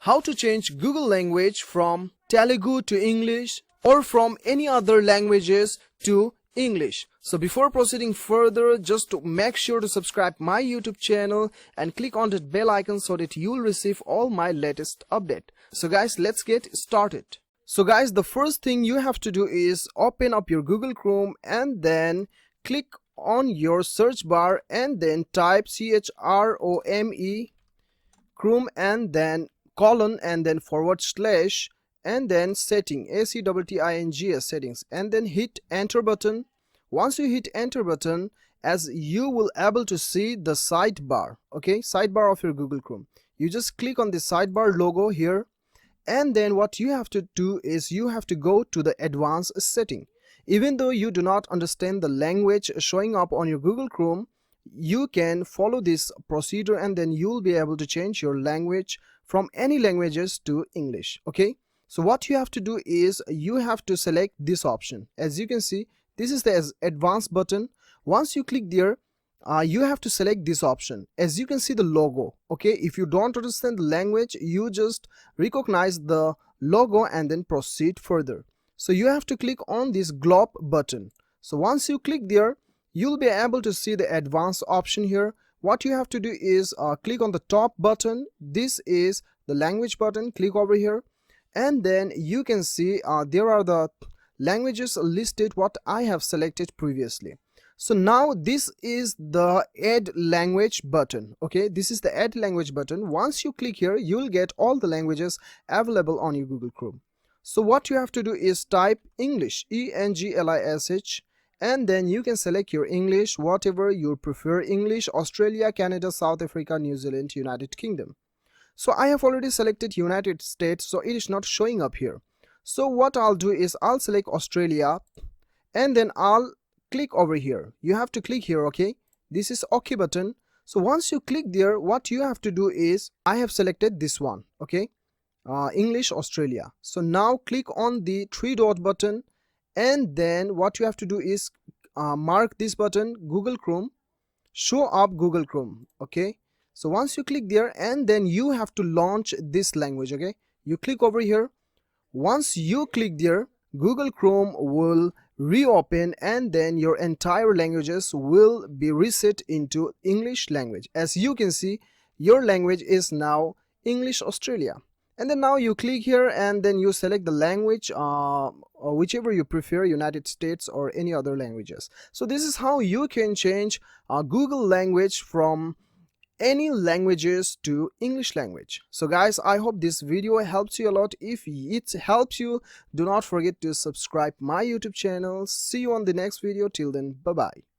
how to change Google language from Telugu to English or from any other languages to English. So before proceeding further, just to make sure to subscribe my YouTube channel and click on that bell icon so that you'll receive all my latest update. So guys, let's get started. So guys, the first thing you have to do is open up your Google Chrome and then click on your search bar and then type CHROME Chrome and then colon and then / and then setting ACTTINGS settings and then hit enter button. Once you hit enter button, as you will able to see the sidebar, okay, sidebar of your Google Chrome. You just click on the sidebar logo here, and then what you have to do is you have to go to the advanced setting. Even though you do not understand the language showing up on your Google Chrome, you can follow this procedure and then you'll be able to change your language from any languages to English. Okay, so what you have to do is you have to select this option. As you can see, this is the advanced button. Once you click there, you have to select this option. As you can see the logo, okay, if you don't understand the language, you just recognize the logo and then proceed further. So you have to click on this globe button. So once you click there, you'll be able to see the advanced option here. What you have to do is click on the top button. This is the language button. Click over here and then you can see there are the languages listed what I have selected previously. So now this is the add language button. Okay, this is the add language button. Once you click here, you'll get all the languages available on your Google Chrome. So what you have to do is type English, ENGLISH, and then you can select your English, whatever you prefer. English, Australia, Canada, South Africa, New Zealand, United Kingdom. So I have already selected United States, so it is not showing up here. So what I'll do is I'll select Australia and then I'll click over here. You have to click here, okay? This is OK button. So once you click there, what you have to do is I have selected this one, okay? English, Australia. So now click on the 3-dot button and then what you have to do is mark this button, Google Chrome, show up Google Chrome, okay? So once you click there and then you have to launch this language, okay? You click over here. Once you click there, Google Chrome will reopen and then your entire languages will be reset into English language. As you can see, your language is now English Australia. And then now you click here and then you select the language, or whichever you prefer, United States or any other languages. So this is how you can change Google language from any languages to English language. So guys, I hope this video helps you a lot. If it helps you, do not forget to subscribe my YouTube channel. See you on the next video. Till then, bye bye.